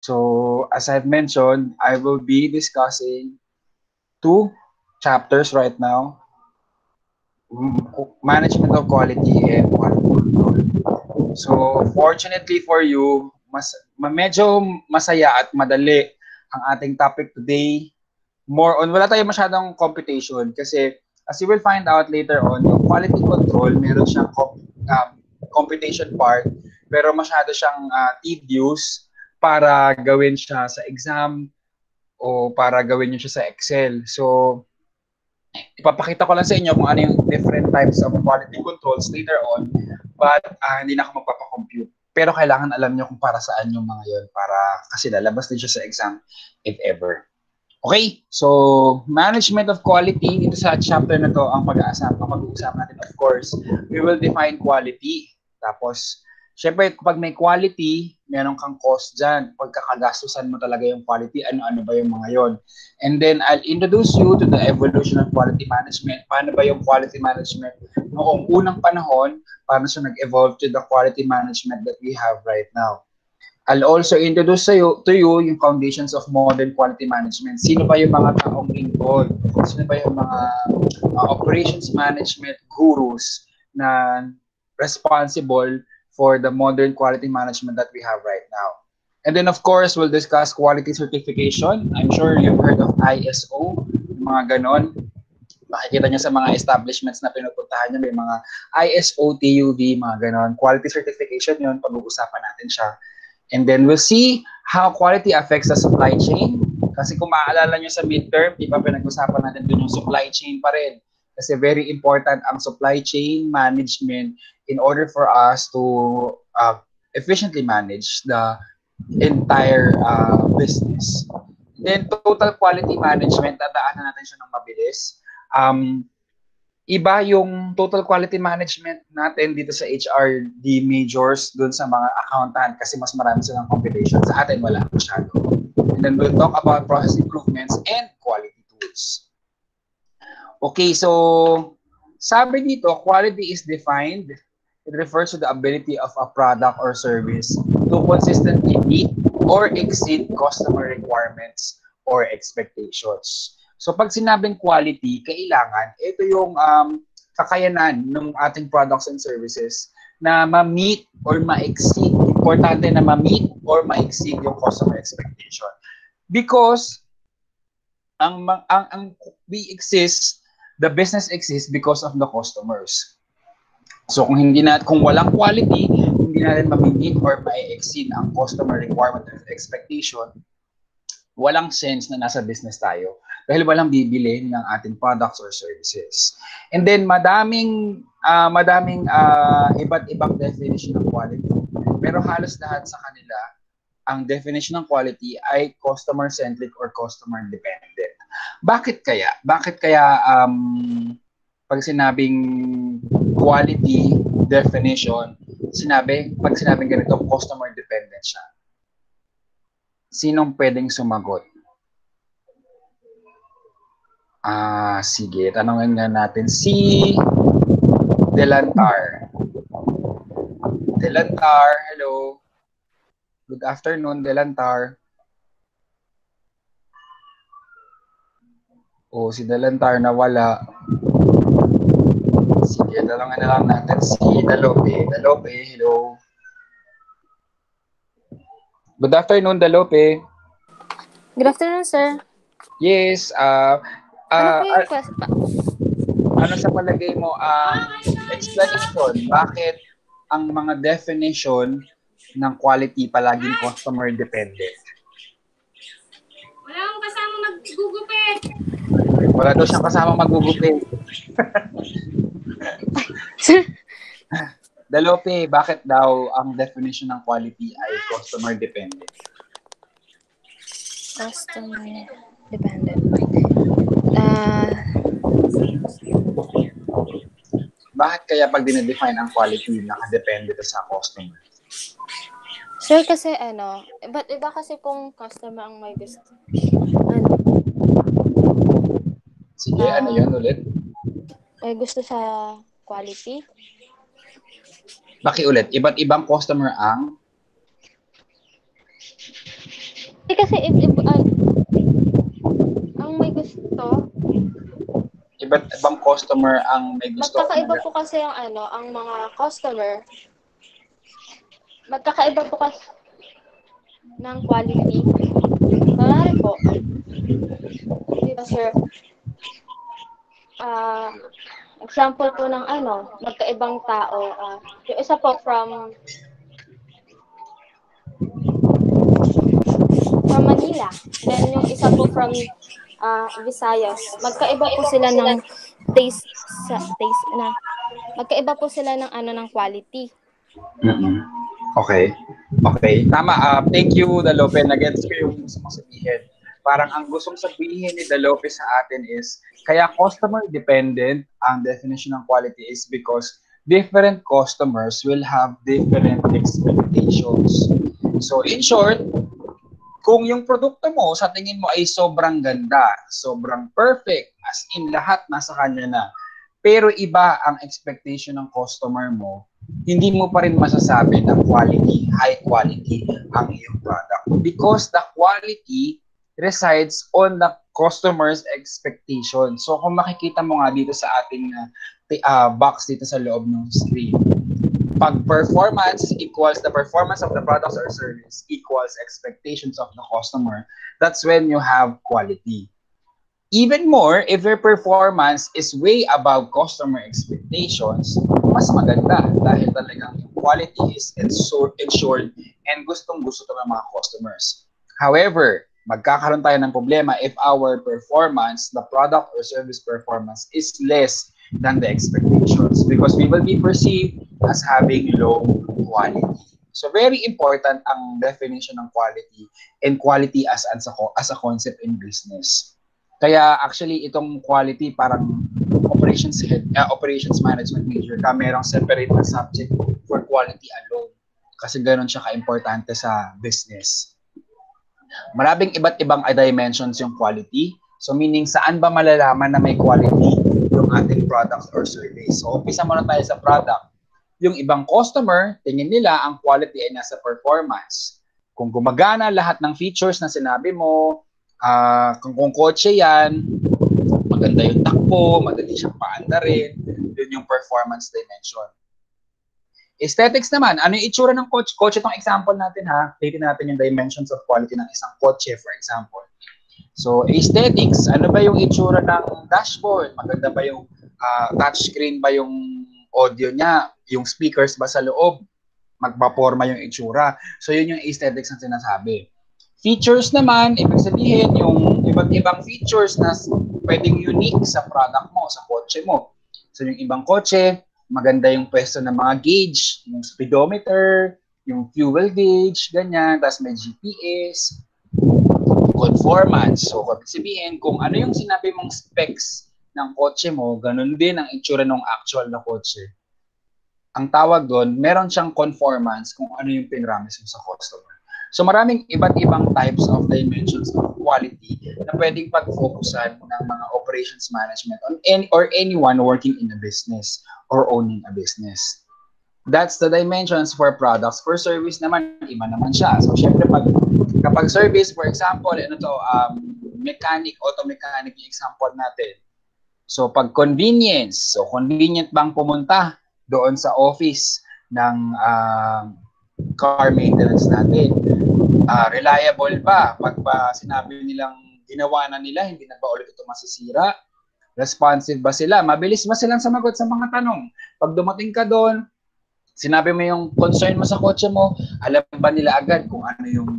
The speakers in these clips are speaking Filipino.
So, as I've mentioned, I will be discussing two chapters right now, management of quality and quality control. So, fortunately for you, medyo masaya at madali ang ating topic today. More on, wala tayong masyadong computation kasi as you will find out later on, yung quality control, meron siyang computation part, pero masyado siyang tedious para gawin siya sa exam o para gawin nyo siya sa Excel. So, ipapakita ko lang sa inyo kung ano yung different types of quality controls later on, but hindi na ako magpapakompute. Pero kailangan alam nyo kung para saan yung mga yon, para kasi lalabas din siya sa exam if ever. Okay, so management of quality, dito sa chapter na to, ang pag-uusapan natin, of course, we will define quality. Tapos, syempre, kapag may quality, meron kang cost dyan. Pagkakagastusan mo talaga yung quality, ano-ano ba yung mga yon. And then, I'll introduce you to the evolution of quality management. Paano ba yung quality management noong unang panahon, paano siya nag-evolve to the quality management that we have right now. I'll also introduce to you yung foundations of modern quality management. Sino ba yung mga taong involved? Sino ba yung mga operations management gurus na responsible for the modern quality management that we have right now? And then, of course, we'll discuss quality certification. I'm sure you've heard of ISO, mga ganon. Makikita nyo sa mga establishments na pinupuntahan nyo, may mga ISO, TUV, mga ganon. Quality certification yun, pag-uusapan natin siya. And then we'll see how quality affects the supply chain. Kasi kung maaalala nyo sa midterm, di ba pinag-usapan natin dun yung supply chain pa rin. Kasi very important ang supply chain management in order for us to efficiently manage the entire business. Then total quality management, dadaanan natin siya ng mabilis. Iba yung total quality management natin dito sa HRD majors dun sa mga accountant kasi mas marami silang competition. Sa atin, wala masyado. And then we'll talk about process improvements and quality tools. Okay, so sabi dito, quality is defined. It refers to the ability of a product or service to consistently meet or exceed customer requirements or expectations. So pag sinabing quality, kailangan, ito yung kakayanan ng ating products and services na ma-meet or ma-exceed. Importante na ma-meet or ma-exceed yung customer expectation. Because we exist, the business exists because of the customers. So kung walang quality, hindi natin ma-meet or ma-exceed ang customer requirement or expectation, walang sense na nasa business tayo dahil walang bibili ng ating products or services. And then madaming iba't ibang definition ng quality. Pero halos lahat sa kanila, ang definition ng quality ay customer-centric or customer-dependent. Bakit kaya? Pag sinabing quality definition, pag sinabing ganito, customer-dependent siya. Sinong pwedeng sumagot? Sige, tanongin nga natin si Delantar. Delantar, hello. Good afternoon, Delantar. Si Delantar nawala. Sige, tanongin na lang natin si Dalope. Dalope, hello. Good afternoon, Dalope. Good afternoon, sir. Yes, Ano po yung question? Ano sa palagay mo explanation bakit ang mga definition ng quality palaging customer dependent? Wala akong kasama maggugupit. Wala daw siyang kasama maggugupit. Dalope, bakit daw ang definition ng quality ay customer dependent? Customer dependent. Bakit kaya pag dinedefine ang quality, nakadepende sa customer? Sir, kasi but iba kasi kung customer ang may gusto. Sige, ano yun ulit? May gusto sa quality. Bakit ulit? Iba't ibang customer ang? kasi ang may gusto, Iba't ibang customer ang may gusto. magkakaiba po kasi ang mga customer. Magkakaiba po kasi ng quality. Maaari po. Di ba, sir? Example po ng magkaibang tao. Yung isa po from Manila. Then yung isa po from Visayas. Magkaiba po sila ng taste na. Magkaiba po sila ng ng quality. Mm-mm. Okay. Okay. Tama. Thank you, Dalope. Nagets ko yung gusto mong sabihin. Parang ang gustong sabihin ni Dalope sa atin is, kaya customer dependent ang definition ng quality is because different customers will have different expectations. So in short, kung yung produkto mo sa tingin mo ay sobrang ganda, sobrang perfect, as in lahat nasa kanya na, pero iba ang expectation ng customer mo, hindi mo pa rin masasabi na quality, high quality ang iyong product. Because the quality resides on the customer's expectation. So kung makikita mo nga dito sa ating box dito sa loob ng screen, pag performance equals the performance of the products or service equals expectations of the customer, that's when you have quality. Even more, if your performance is way above customer expectations, mas maganda dahil talagang quality is ensured and gustong-gusto ito ng mga customers. However, magkakaroon tayo ng problema if our performance, the product or service performance is less than the expectations because we will be perceived as having low quality. So very important ang definition ng quality and quality as a concept in business. Kaya actually itong quality parang operations management major ka, merong separate na subject for quality alone kasi ganoon siya ka-importante sa business. Maraming iba't ibang dimensions yung quality. So meaning saan ba malalaman na may quality yung ating product or service? So umpisa muna tayo sa product. Yung ibang customer, tingin nila ang quality ay nasa performance. Kung gumagana lahat ng features na sinabi mo, kung kotse yan, maganda yung takbo, madali siyang paandarin, yun yung performance dimension. Aesthetics naman, ano yung itsura ng kotse? Kotse itong example natin ha. Titignan natin yung dimensions of quality ng isang kotse, for example. So, aesthetics, ano ba yung itsura ng dashboard? Maganda ba yung touchscreen ba yung audio niya? Yung speakers ba sa loob? Magpaporma yung itsura. So, yun yung aesthetics na sinasabi. Features naman, ibig sabihin yung iba't ibang features na pwedeng unique sa product mo, sa kotse mo. So, yung ibang kotse, maganda yung pwesto ng mga gauge, yung speedometer, yung fuel gauge, ganyan, tapos may GPS, conformance. So, ibig sabihin, kung ano yung sinabi mong specs ng kotse mo, ganun din ang itsura ng actual na kotse. Ang tawag doon, meron siyang conformance kung ano yung pinramis mo sa customer. So, maraming iba't ibang types of dimensions of quality na pwedeng pag-focusan ng mga operations management or anyone working in a business or owning a business. That's the dimensions for products. For service naman, iba naman siya. So, syempre, kapag service, for example, auto mechanic yung example natin. So, pag convenience, so convenient bang pumunta doon sa office ng car maintenance natin? Reliable ba? Pag sinabi nilang ginawa na nila, hindi na ba ulit ito masisira? Responsive ba sila? Mabilis ba silang sumagot sa mga tanong? Pag dumating ka doon, sinabi mo yung concern mo sa kotse mo, alam ba nila agad kung ano yung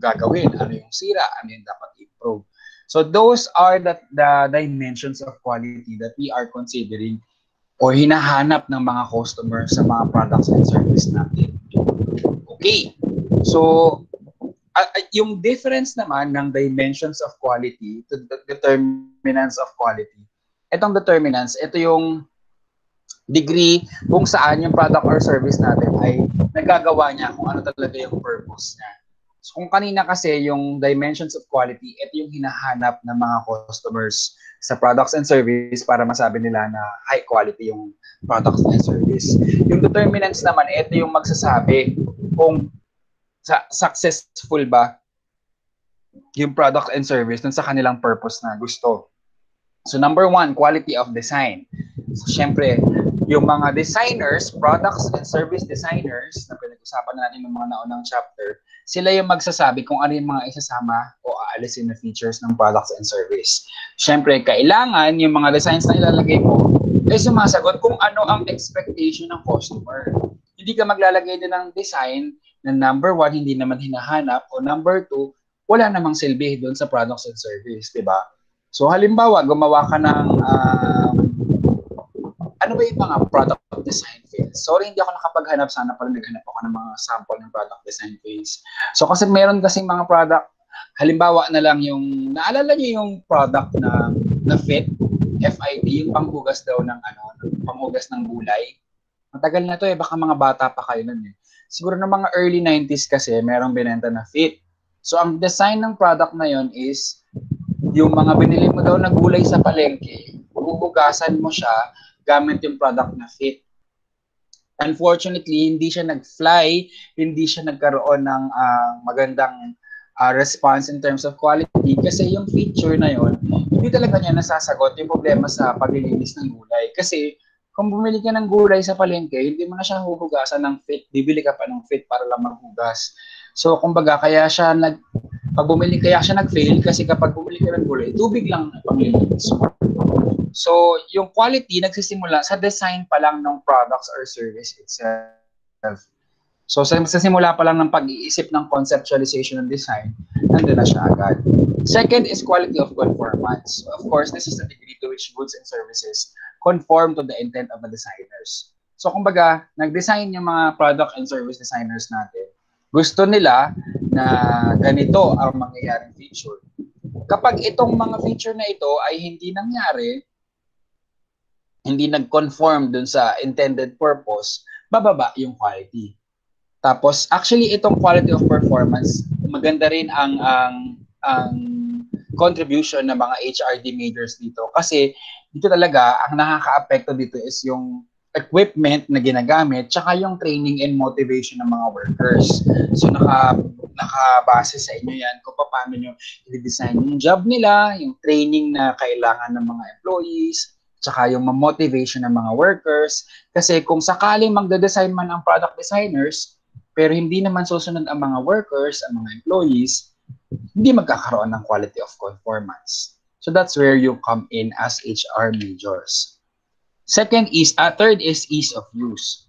gagawin, ano yung sira, ano yung dapat improve. So those are the dimensions of quality that we are considering o hinahanap ng mga customers sa mga products and service natin. Okay. So, yung difference naman ng dimensions of quality to the determinants of quality. Itong determinants, ito yung degree kung saan yung product or service natin ay nagagawa niya kung ano talaga yung purpose niya. So kung kanina kasi yung dimensions of quality, ito yung hinahanap ng mga customers sa products and service para masabi nila na high quality yung products and service. Yung determinants naman, ito yung magsasabi kung successful ba yung product and service dun sa kanilang purpose na gusto. So number 1, quality of design. So syempre, yung mga designers, products and service designers na pinag-usapan natin ng mga naunang chapter, sila yung magsasabi kung ano yung mga isasama o aalisin na features ng products and service. Syempre, kailangan yung mga designs na ilalagay mo ay sumasagot kung ano ang expectation ng customer. Hindi ka maglalagay din ng design na number 1, hindi naman hinahanap, o number 2, wala namang silbi doon sa products and service, di ba? So halimbawa, gumawa ka ng ano ba yung mga product design phase? Sorry, hindi ako nakapaghanap. Sana pala naghanap ako ng mga sample ng product design phase. So kasi meron kasing mga product, halimbawa na lang yung, naalala niyo yung product na fit, FIT, yung panghugas daw ng panghugas ng gulay. Matagal na to baka mga bata pa kayo nun Siguro ng mga early 90s kasi merong binenta na fit. So ang design ng product na yon is yung mga binili mo daw na gulay sa palengke, huhugasan mo siya gamit yung product na fit. Unfortunately, hindi siya nag-fly, hindi siya nagkaroon ng magandang response in terms of quality kasi yung feature na yon hindi talaga niya nasasagot yung problema sa paglilinis ng gulay. Kasi kung bumili ka ng gulay sa palengke, hindi mo na siya huhugasan ng fit, bibili ka pa ng fit para lang maghugas. So, kumbaga, pag bumili kaya siya nag-fail kasi kapag bumili ka ng gulay, tubig lang ang paglilinis. So, yung quality nagsisimula sa design pa lang ng products or service itself. So, sa simula pa lang ng pag-iisip ng conceptualization ng design, nandun na siya agad. Second is quality of conformance. So, of course, this is the degree to which goods and services conform to the intent of the designers. So, kumbaga, nag-design yung mga product and service designers natin. Gusto nila na ganito ang mangyayaring feature. Kapag itong mga feature na ito ay hindi nangyari, hindi nag-conform dun sa intended purpose, bababa yung quality. Tapos, actually, itong quality of performance, maganda rin ang contribution ng mga HRD majors dito. Kasi, dito talaga, ang nakaka-apekto dito is yung equipment na ginagamit, tsaka yung training and motivation ng mga workers. So, nakabase sa inyo yan kung paano nyo i-design yung job nila, yung training na kailangan ng mga employees, tsaka yung motivation ng mga workers. Kasi kung sakaling magde-design man ang product designers, pero hindi naman susunod ang mga workers, ang mga employees, hindi magkakaroon ng quality of conformance. So that's where you come in as HR majors. Third is ease of use.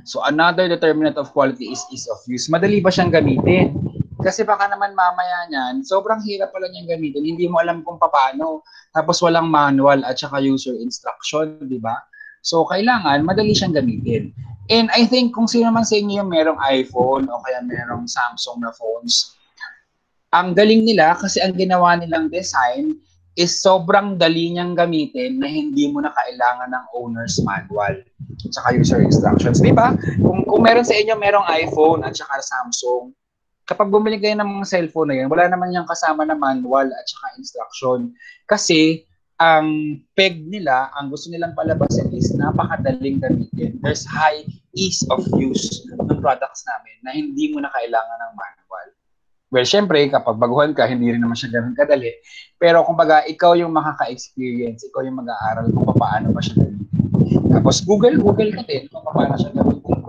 So another determinant of quality is ease of use. Madali ba siyang gamitin? Kasi baka naman mamaya niyan, sobrang hirap pala niyang gamitin. Hindi mo alam kung paano. Tapos walang manual at saka user instruction, di ba? So kailangan madali siyang gamitin. And I think kung sino man sa inyo yung merong iPhone o kaya merong Samsung na phones, ang galing nila kasi ang ginawa nilang design is sobrang dali niyang gamitin na hindi mo na kailangan ng owner's manual at saka user instructions. Di ba? Kung meron sa inyo merong iPhone at saka Samsung, kapag bumili kayo ng mga cellphone na yan, wala naman yung kasama na manual at saka instruction. Kasi ang peg nila, ang gusto nilang palabasin is napakadaling gamitin. There's high ease of use ng products namin na hindi mo na kailangan ng manual. Well, syempre, kapag baguhan ka, hindi rin naman siya ganun kadali. Pero kumbaga, ikaw yung makaka-experience, ikaw yung mag-aaral kung paano ba siya gamitin. Tapos Google ka din kung paano siya gamitin.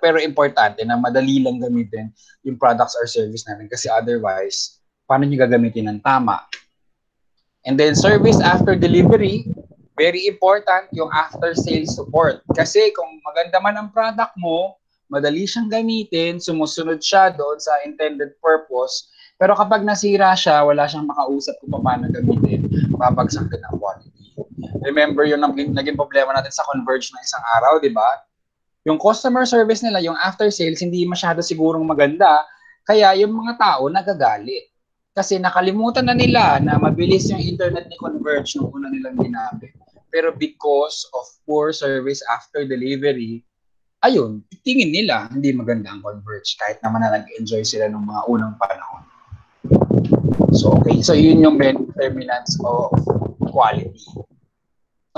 Pero importante na madali lang gamitin yung products or service namin kasi otherwise, paano nyo gagamitin ng tama? And then service after delivery, very important yung after sales support. Kasi kung maganda man ang product mo, madali siyang gamitin, sumusunod siya doon sa intended purpose, pero kapag nasira siya, wala siyang makausap kung paano gamitin, babagsak din ang quality. Remember yung naging problema natin sa Converge na isang araw, di ba? Yung customer service nila, yung after sales, hindi masyado sigurong maganda, kaya yung mga tao nagagalit. Kasi nakalimutan na nila na mabilis yung internet ni Converge nung una nilang ginamit. Pero because of poor service after delivery, ayun, tingin nila hindi maganda ang Converge kahit naman na nag-enjoy sila ng mga unang panahon. So, okay. So, yun yung determinants of quality.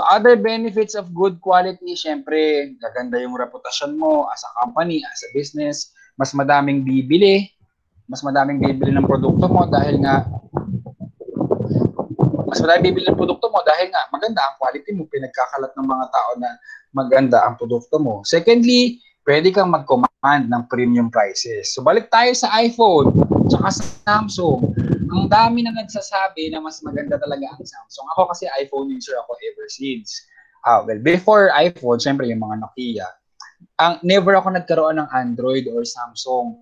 So, other benefits of good quality, syempre, gaganda yung reputasyon mo as a company, as a business, mas madaming bibili, mas madaming bibili ng produkto mo dahil nga maganda ang quality mo, pinagkakalat ng mga tao na maganda ang produkto mo. Secondly, pwede kang mag-command ng premium prices. So balik tayo sa iPhone tsaka sa Samsung. Ang dami na nagsasabi na mas maganda talaga ang Samsung. Ako kasi iPhone user ako ever since. Well, before iPhone, syempre yung mga Nokia. Never ako nagkaroon ng Android or Samsung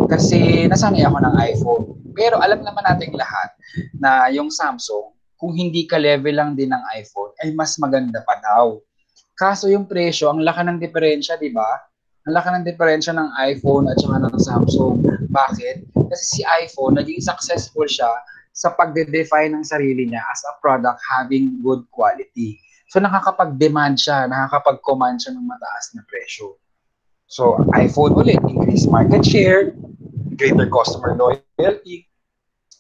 kasi nasanay ako ng iPhone. Pero alam naman nating lahat na yung Samsung, kung hindi ka level lang din ng iPhone, ay mas maganda pa daw. Kaso yung presyo, ang laki ng diferensya, di ba? Ang laki ng diferensya ng iPhone at saka ng Samsung. Bakit? Kasi si iPhone, naging successful siya sa pagde-define ng sarili niya as a product having good quality. So nakakapag-demand siya, nakakapag-command siya ng mataas na presyo. So iPhone ulit, increase market share, greater customer loyalty.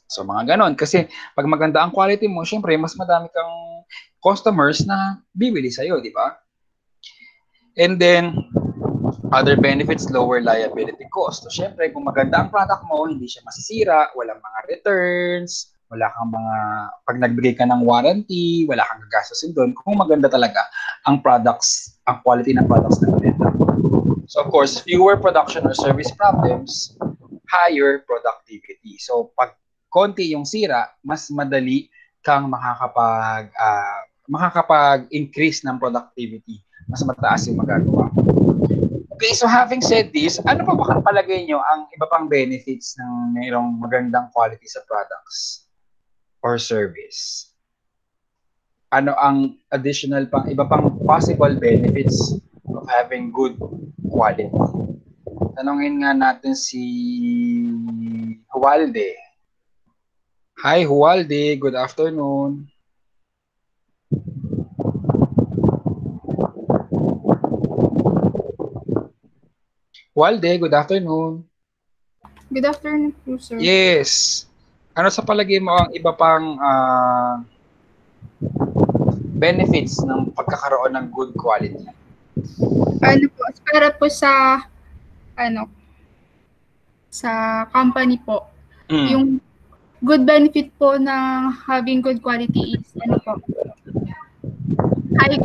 So mga ganon. Kasi pag maganda ang quality mo, syempre mas madami kang customers na bibili sa'yo, di ba? And then, other benefits, lower liability cost. So syempre, kung maganda ang product mo, hindi siya masisira, walang mga returns, wala kang mga, pag nagbigay ka ng warranty, wala kang gagastusin doon, kung maganda talaga ang products, ang quality ng products na nabenta. So of course, fewer production or service problems, higher productivity. So pag konti yung sira, mas madali kang makakapag-increase ng productivity. Mas mataas yung magagawa. Okay, so having said this, ano pa ba palagay nyo ang iba pang benefits ng mayroong magandang quality sa products or service? Ano ang additional pang, iba pang possible benefits of having good quality? Tanungin nga natin si Hualde. Hi, Hualde. Good afternoon. Hualde, good afternoon. Good afternoon po, sir. Yes. Ano sa palagay mo ang iba pang benefits ng pagkakaroon ng good quality? Ano po, para po sa sa company po, yung good benefit po ng having good quality is high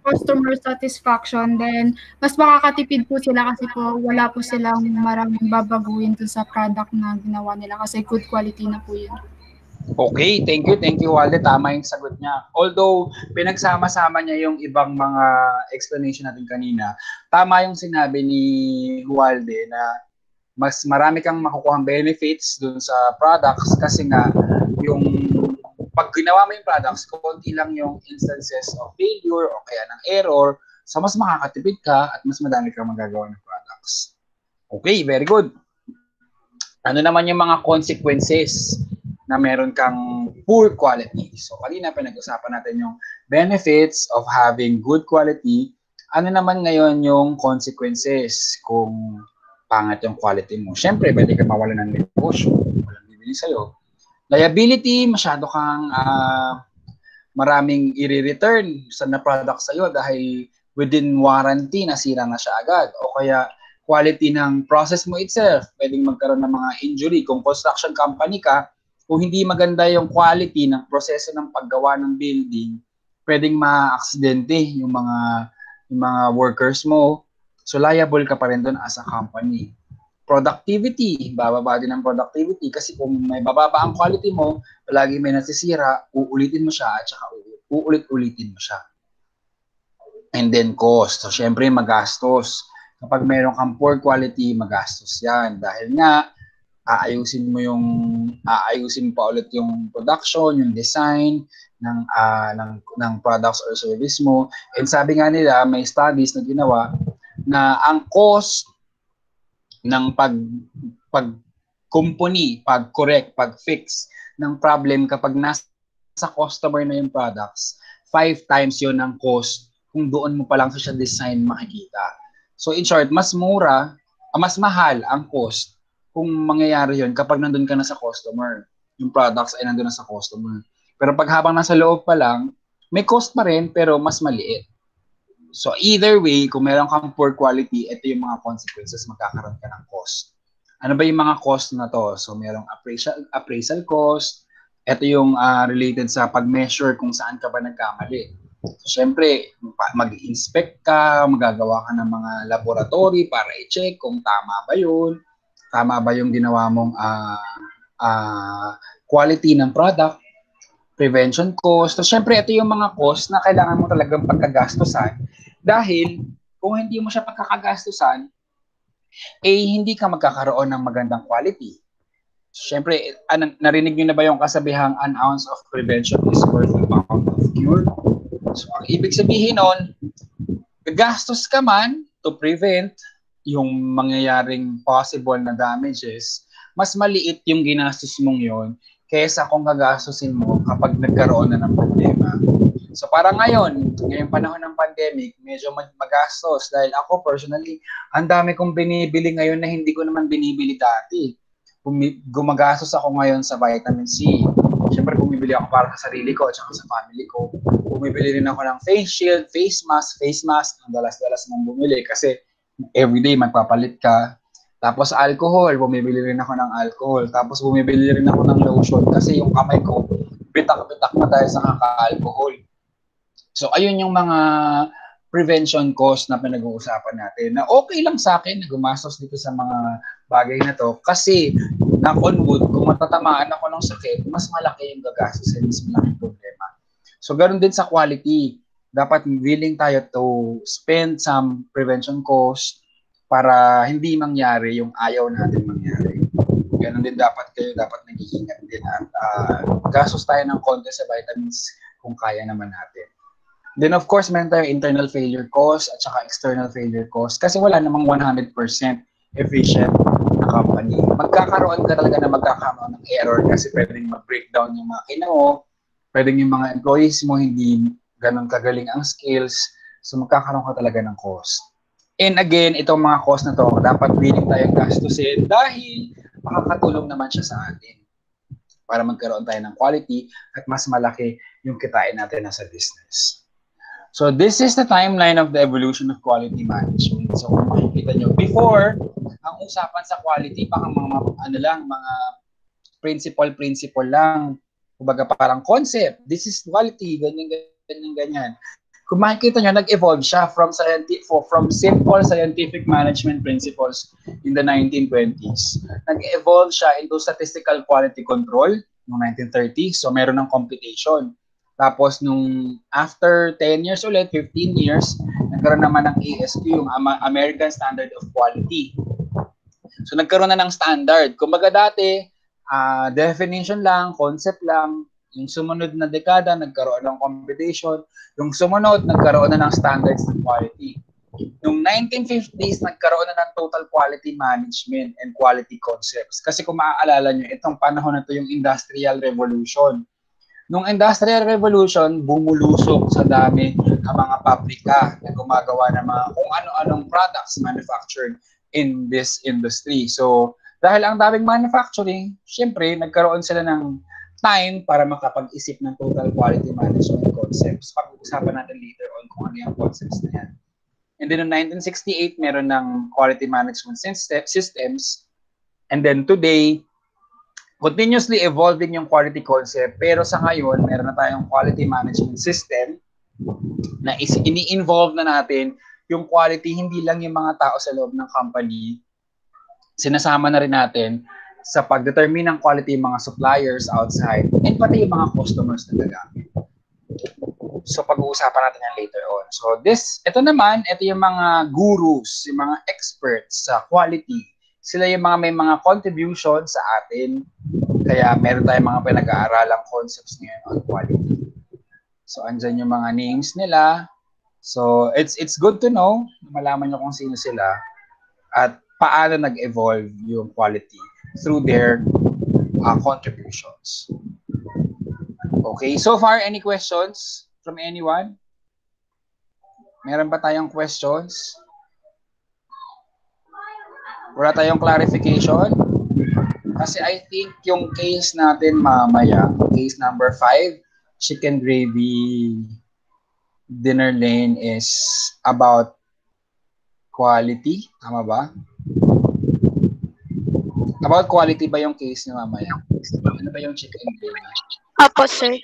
customer satisfaction, then mas makakatipid po sila kasi po wala po silang maraming babaguhin dun sa product na ginawa nila kasi good quality na po yun. Okay, thank you Walde, tama yung sagot niya. Although pinagsama-sama niya yung ibang mga explanation natin kanina, tama yung sinabi ni Walde na mas marami kang makukuha benefits dun sa products kasi nga yung pag ginawa mo yung products, konti lang yung instances of failure o kaya ng error, so mas makakatipid ka at mas madami kang magagawa ng products. Okay, very good. Ano naman yung mga consequences na meron kang poor quality? So kanina pinag-usapan natin yung benefits of having good quality. Ano naman ngayon yung consequences kung pangit yung quality mo? Siyempre, pwede ka mawalan ng negosyo, walang bibili sa'yo. Liability, masyado kang maraming i-return sa na product sa'yo dahil within warranty, nasira na siya agad. O kaya quality ng process mo itself, pwedeng magkaroon ng mga injury. Kung construction company ka, kung hindi maganda yung quality ng proseso ng paggawa ng building, pwedeng ma-aksidente yung mga workers mo. So liable ka pa rin doon as a company. Productivity, bababa din ang productivity kasi kung may bababa ang quality mo, palagi may nasisira, uulitin mo siya at saka uulit-ulitin mo siya. And then cost. So syempre magastos. Kapag mayroon kang poor quality, magastos yan. Dahil nga, aayusin pa ulit yung production, yung design ng products or service mo. And sabi nga nila, may studies na ginawa na ang cost ng pag-company, pag-correct, pag-fix ng problem kapag nasa customer na yung products, 5 times yon ang cost kung doon mo pa lang sa design makikita. So in short, mas mahal ang cost kung mangyayari yon kapag nandun ka na sa customer. Yung products ay nandun na sa customer. Pero pag habang nasa loob pa lang, may cost pa rin pero mas maliit. So either way, kung meron kang poor quality, ito yung mga consequences, magkakaroon ka ng cost. Ano ba yung mga cost na to? So, merong appraisal cost. Ito yung related sa pag-measure kung saan ka ba nagkamali. So, syempre, mag-inspect ka, magagawa ka ng mga laboratory para i-check kung tama ba yun. Tama ba yung ginawa mong quality ng product, prevention cost. So, syempre, ito yung mga cost na kailangan mo talagang pagkagastusan dahil kung hindi mo siya pagkakagastusan, hindi ka magkakaroon ng magandang quality. Siyempre, narinig nyo na ba yung kasabihang an ounce of prevention is worth a pound of cure? So, ang ibig sabihin nun, gagastos ka man to prevent yung mangyayaring possible na damages, mas maliit yung ginastos mong yon kaysa kung gagastusin mo kapag nagkaroon na ng problema. So parang ngayong panahon ng pandemic, medyo magastos dahil ako personally, ang dami kong binibili ngayon na hindi ko naman binibili dati. Gumagastos ako ngayon sa vitamin C. Siyempre bumibili ako para sa sarili ko at sa family ko. Bumibili rin ako ng face shield, face mask, ang dalas-dalas mong bumili kasi everyday magpapalit ka. Tapos alcohol, bumibili rin ako ng alcohol. Tapos bumibili rin ako ng lotion kasi yung kamay ko, bitak-bitak na dahil sa kaka-alcohol. So ayun yung mga prevention cost na pinag-uusapan natin na okay lang sa akin na gumastos dito sa mga bagay na to kasi knock on wood, kung matatamaan ako ng sakit, mas malaki yung gagastos, mas malaking problema. So ganoon din sa quality. Dapat willing tayo to spend some prevention cost para hindi mangyari yung ayaw natin mangyari. Ganun din dapat nag-iingat din at gastos tayo ng konti sa vitamins kung kaya naman natin. Then of course, meron tayong internal failure cost at saka external failure cost kasi wala namang 100% efficient na company. Magkakaroon ka talaga na magkakaroon ng error kasi pwedeng mag-breakdown yung makina mo, pwedeng yung mga employees mo hindi ganun kagaling ang skills, so magkakaroon ka talaga ng cost. And again, itong mga cost na to, dapat willing tayong gastusin dahil makakatulong naman siya sa atin para magkaroon tayo ng quality at mas malaki yung kitain natin sa business. So this is the timeline of the evolution of quality management. So kung makikita nyo, before, ang usapan sa quality, baka mga principle lang. Kumbaga parang concept, this is quality, ganyan. Kung makikita nyo, nag-evolve siya from simple scientific management principles in the 1920s. Nag-evolve siya into statistical quality control noong 1930s. So meron ng computation. Tapos nung after 10 years ulit, 15 years, nagkaroon naman ng ASQ, yung American Standard of Quality. So nagkaroon na ng standard. Kumbaga dati, definition lang, concept lang. Yung sumunod na dekada, nagkaroon ng computation. Yung sumunod, nagkaroon na ng standards ng quality. Noong 1950s, nagkaroon na ng total quality management and quality concepts. Kasi kung maaalala nyo, itong panahon na ito yung Industrial Revolution. Noong Industrial Revolution, bumulusok sa dami ang mga pabrika na gumagawa ng mga kung ano-anong products manufactured in this industry. So, dahil ang daming manufacturing, syempre, nagkaroon sila ng time para makapag-isip ng total quality management concepts. Pag-uusapan natin later on kung ano yung concepts na yan. And then in 1968, meron ng quality management systems. And then today, continuously evolving yung quality concept. Pero sa ngayon, meron na tayong quality management system na ini-involve na natin yung quality, hindi lang yung mga tao sa loob ng company. Sinasama na rin natin sa pag-determine ng quality yung mga suppliers outside and pati yung mga customers na gagamit. So pag-uusapan natin yan later on. So ito yung mga gurus, yung mga experts sa quality. Sila yung mga may mga contribution sa atin. Kaya meron tayong mga pinag-aaralang concepts ngayon on quality. So andyan yung mga names nila. So it's good to know, malaman nyo kung sino sila at paano nag-evolve yung quality through their contributions. Okay, so far, any questions from anyone? Meron ba tayong questions? Wala tayong clarification? Kasi I think yung case natin mamaya, case number 5, chicken gravy dinner lane is about quality. Tama ba? About quality ba yung case niyo mamaya? Ano ba yung chicken gravy? Opo, sir.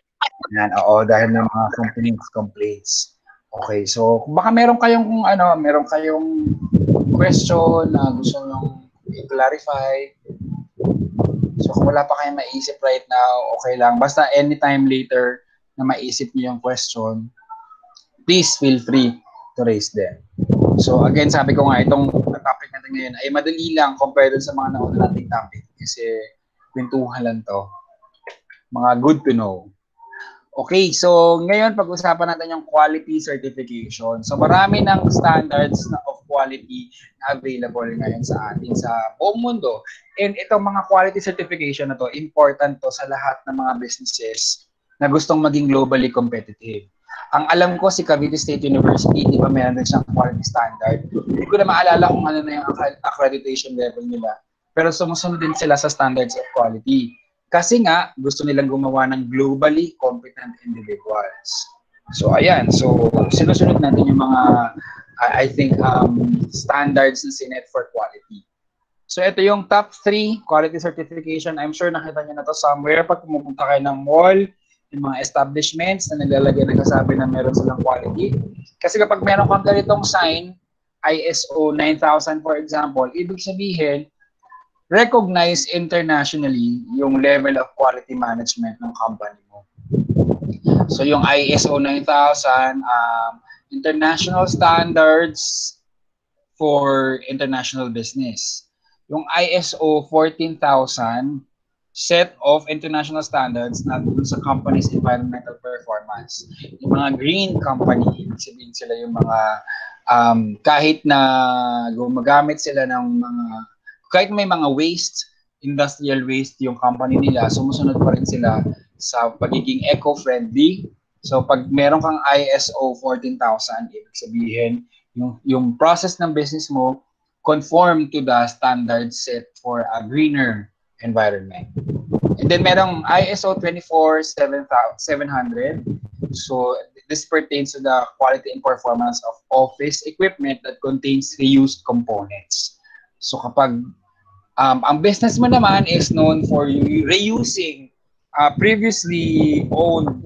Yan, oo, dahil may mga complaints. Okay, so baka meron kayong question na gusto nyo i-clarify. So kung wala pa kayong maisip right now, okay lang. Basta anytime later na maisip niyo yung question, please feel free to raise them. So again, sabi ko nga, itong topic natin ngayon ay madali lang compared sa mga nauna nating topic kasi kwentuhan lang to. Mga good to know. Okay, so ngayon pag-usapan natin yung quality certification. So marami ng standards of quality na available ngayon sa atin sa buong mundo. And itong mga quality certification na to, important to sa lahat ng mga businesses na gustong maging globally competitive. Ang alam ko si Cavite State University, di ba meron din siyang quality standard. Hindi ko na maalala kung ano na yung accreditation level nila. Pero sumusunod din sila sa standards of quality. Kasi nga, gusto nilang gumawa ng globally competent individuals. So, ayan. So, sinusunod natin yung mga, I think, standards na sinet for quality. So, ito yung top 3 quality certification. I'm sure nakita niyo na to somewhere. Pag pumunta kayo ng mall, yung mga establishments na naglalagay na kasabi na meron silang quality. Kasi kapag meron kang ganitong sign, ISO 9000 for example, ibig sabihin, recognize internationally yung level of quality management ng company mo. So yung ISO 9000, international standards for international business. Yung ISO 14000, set of international standards na dun sa company's environmental performance. Yung mga green company, ibig sabihin sila yung mga kahit na gumagamit sila ng mga kahit may mga waste, industrial waste yung company nila, sumusunod pa rin sila sa pagiging eco-friendly. So pag meron kang ISO 14000, ibig sabihin, yung process ng business mo conform to the standards set for a greener environment. And then merong ISO 24700. So this pertains to the quality and performance of office equipment that contains reused components. So kapag ang business mo naman is known for reusing previously owned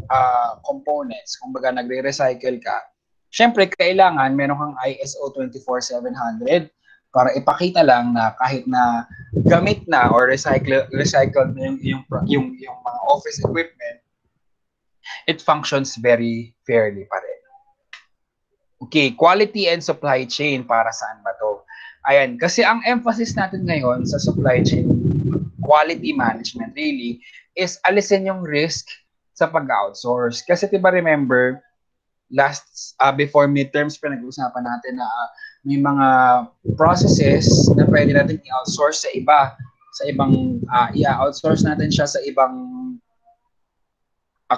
components. Kung baga nagre-recycle ka, syempre kailangan meron kang ISO 24700 para ipakita lang na kahit na gamit na or recycled na yung mga office equipment, it functions very fairly pa rin. Okay, quality and supply chain, para saan ba to? Ayan, kasi ang emphasis natin ngayon sa supply chain quality management really is alisin yung risk sa pag-outsource. Kasi diba remember, before midterms pinag-usapan natin na may mga processes na pwede natin i-outsource sa ibang i-outsource natin siya sa ibang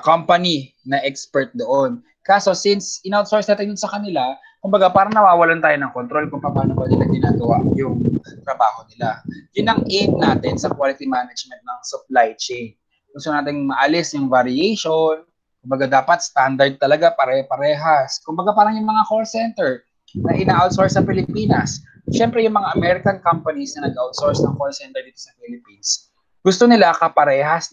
company na expert doon. Kaso since in-outsource natin yun sa kanila, kumbaga parang nawawalan tayo ng control kung paano ba nila ginagawa yung trabaho nila. Yun ang aim natin sa quality management ng supply chain. Gusto natin maalis yung variation, kumbaga dapat standard talaga, pare-parehas. Kumbaga parang yung mga call center na ina-outsource sa Pilipinas. Siyempre yung mga American companies na nag-outsource ng call center dito sa Philippines, gusto nila kaparehas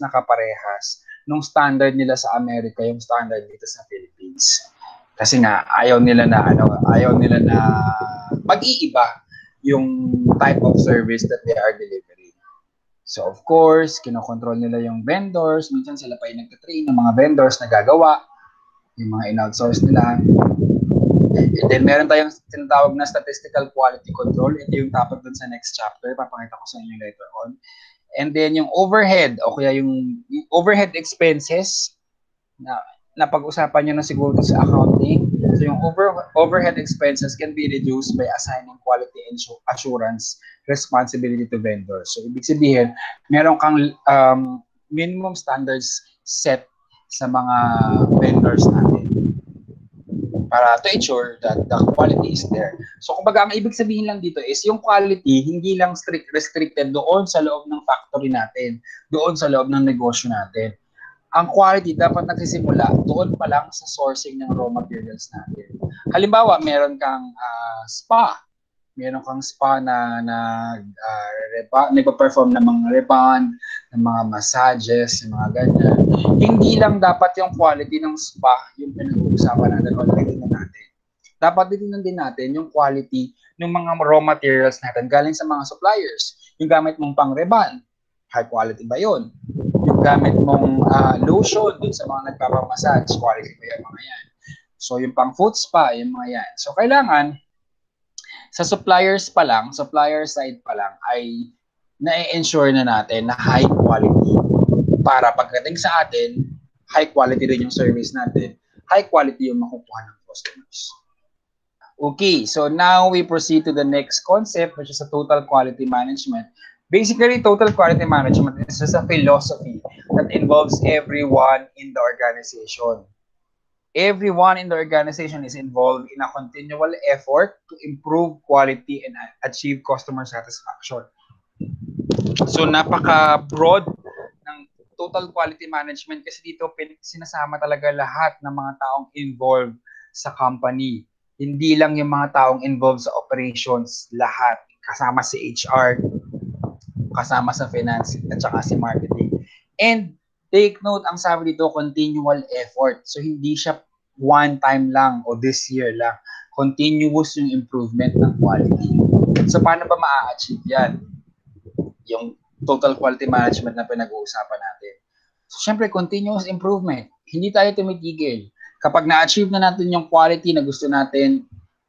nung standard nila sa Amerika, yung standard dito sa Philippines. Kasi nga ayaw nila na mag-iiba yung type of service that they are delivering. So of course, kinokontrol nila yung vendors, minsan sila pa yung nagtatrain ng mga vendors na gagawa, yung mga in-outsource nila. And then meron tayong tinatawag na statistical quality control. Ito yung topic dun sa next chapter, papakita ko sa inyo later on. And then yung overhead, o kaya yung overhead expenses na pag-usapan nyo na siguro sa accounting. So yung overhead expenses can be reduced by assigning quality assurance responsibility to vendors. So ibig sabihin, meron kang minimum standards set sa mga vendors natin para to ensure that the quality is there. So kumbaga ang ibig sabihin lang dito is yung quality hindi lang restricted doon sa loob ng factory natin, doon sa loob ng negosyo natin. Ang quality dapat nagsisimula doon pa lang sa sourcing ng raw materials natin. Halimbawa, meron kang spa. meron kang spa na nagpa-perform ng mga rebond, ng mga massages, ng mga ganyan. Hindi lang dapat yung quality ng spa yung pinag-uusapan natin o nagiging natin. Dapat din natin yung quality ng mga raw materials natin galing sa mga suppliers. Yung gamit mong pang rebond, high quality ba yun? Yung gamit mong lotion dun sa mga nagpapamassage, quality ba yung mga yan? So yung pang foot spa, yung mga yan. So kailangan sa supplier side pa lang ay na-ensure na natin na high quality para pagdating sa atin, high quality rin yung service natin, high quality yung makukuha ng customers. Okay, so now we proceed to the next concept, which is a total quality management. Basically, total quality management is just a philosophy that involves everyone in the organization. Everyone in the organization is involved in a continual effort to improve quality and achieve customer satisfaction. So napaka-broad ng total quality management kasi dito sinasama talaga lahat ng mga taong involved sa company. Hindi lang yung mga taong involved sa operations, lahat. Kasama si HR, kasama sa finance, at saka si marketing. And take note, ang sabi dito, continual effort. So hindi siya one time lang o this year lang. Continuous yung improvement ng quality. So paano ba ma-achieve yan? Yung total quality management na pinag-uusapan natin. So syempre, continuous improvement. Hindi tayo tumitigil. Kapag na-achieve na natin yung quality na gusto natin,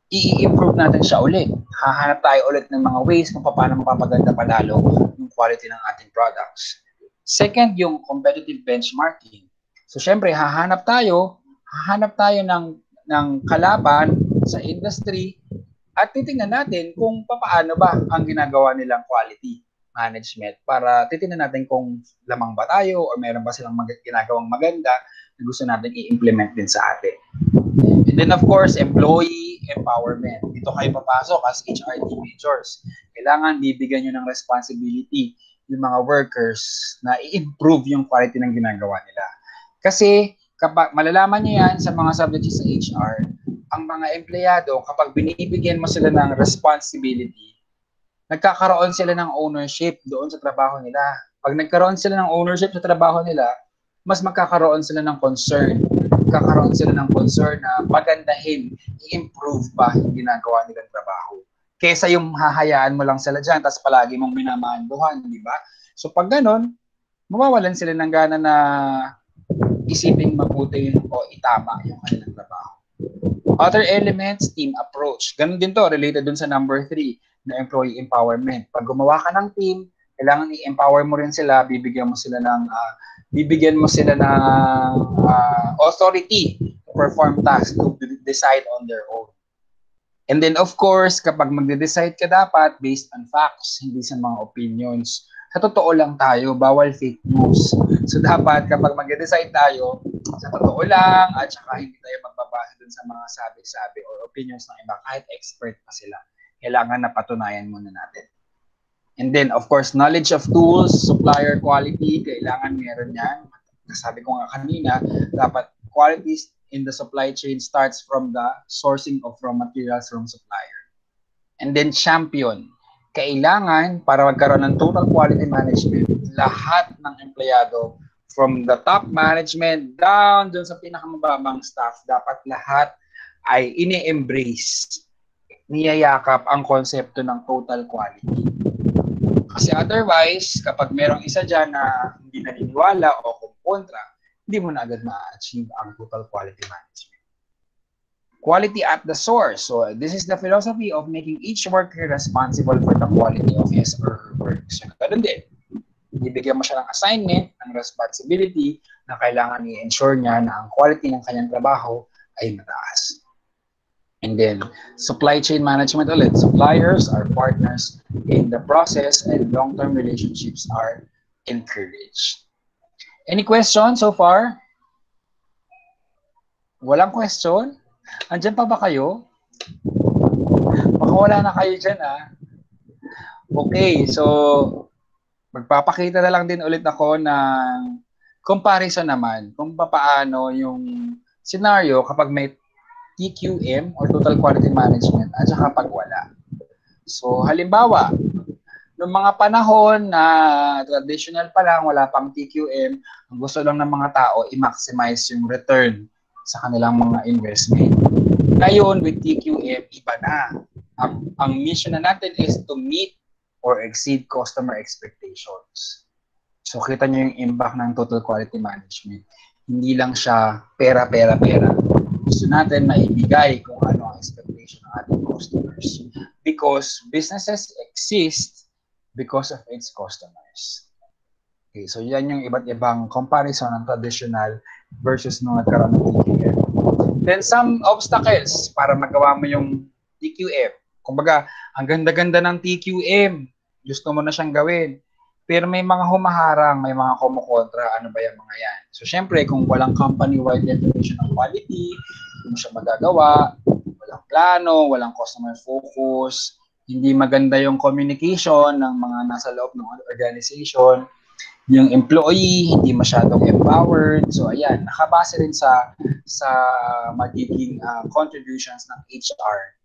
i-improve natin siya ulit. Hahanap tayo ulit ng mga ways kung paano mapapaganda palalo yung quality ng ating products. Second, yung competitive benchmarking. So syempre, hahanap tayo ng kalaban sa industry at titingnan natin kung paano ba ang ginagawa nilang quality management para titingnan natin kung lamang ba tayo o meron ba silang ginagawang maganda na gusto natin i-implement din sa atin. And then of course, employee empowerment. Dito kayo papasok as HR team managers. Kailangan bibigyan nyo ng responsibility yung mga workers na i-improve yung quality ng ginagawa nila. Kasi kapag malalaman nyo yan sa mga subjects sa HR, ang mga empleyado, kapag binibigyan mo sila ng responsibility, nagkakaroon sila ng ownership doon sa trabaho nila. Pag nagkaroon sila ng ownership sa trabaho nila, mas magkakaroon sila ng concern. Magkakaroon sila ng concern na pagandahin, i-improve pa yung ginagawa nilang trabaho. Kesa yung hahayaan mo lang sila dyan, tapos palagi mong minamanduhan, di ba? So pag ganon, mawawalan sila ng gana na isipin mabuti o itama yung kanilang trabaho. Other elements, team approach. Ganun din to, related dun sa number 3, na employee empowerment. Pag gumawa ka ng team, kailangan i-empower mo rin sila, bibigyan mo sila ng authority to perform tasks, to decide on their own. And then of course, kapag magde-decide ka dapat based on facts, hindi sa mga opinions. Sa totoo lang tayo, bawal fake news. So dapat kapag magde-decide tayo, sa totoo lang at saka hindi tayo magbabase dun sa mga sabi-sabi or opinions ng iba kahit expert pa sila. Kailangan na patunayan muna natin. And then of course, knowledge of tools, supplier quality, kailangan meron yan. Sabi ko nga kanina, dapat qualities in the supply chain starts from the sourcing of raw materials from supplier. And then champion. Kailangan, para magkaroon ng total quality management, lahat ng empleyado, from the top management down dun sa pinakamababang staff, dapat lahat ay ini-embrace, niyayakap ang konsepto ng total quality. Kasi otherwise, kapag merong isa dyan na hindi naniniwala o kontra, hindi mo na agad ma-achieve ang total quality management. Quality at the source. So this is the philosophy of making each worker responsible for the quality of his or her work. So ganun din. Ibigyan mo siya ng assignment, ng responsibility na kailangan i-ensure niya na ang quality ng kanyang trabaho ay mataas. And then, supply chain management ulit. Suppliers are partners in the process and long-term relationships are encouraged. Any questions so far? Walang question? Andyan pa ba kayo? Baka wala na kayo dyan, ah. Okay, so magpapakita na lang din ulit ako ng comparison naman kung paano yung scenario kapag may TQM or Total Quality Management at saka pag wala. So, halimbawa, noong mga panahon na traditional pa lang, wala pang TQM, ang gusto lang ng mga tao, i-maximize yung return sa kanilang mga investment. Ngayon, with TQM, iba na. Ang mission na natin is to meet or exceed customer expectations. So, kita nyo yung impact ng total quality management. Hindi lang siya pera. Gusto natin maibigay kung ano ang expectation ng ating customers. Because businesses exist because of its customers. Okay, so yan yung iba't ibang comparison ng traditional versus nung nagkaroon ng TQM. Then some obstacles para magawa mo yung TQM. Kumbaga, ang ganda-ganda ng TQM, gusto mo na siyang gawin. Pero may mga humaharang, may mga kumukontra, ano ba yung mga yan? So, syempre, kung walang company-wide definition ng quality, hindi mo siya magagawa, walang plano, walang customer focus, hindi maganda yung communication ng mga nasa loob ng organization, yung employee, hindi masyadong empowered. So, ayan, nakabase rin sa magiging contributions ng HR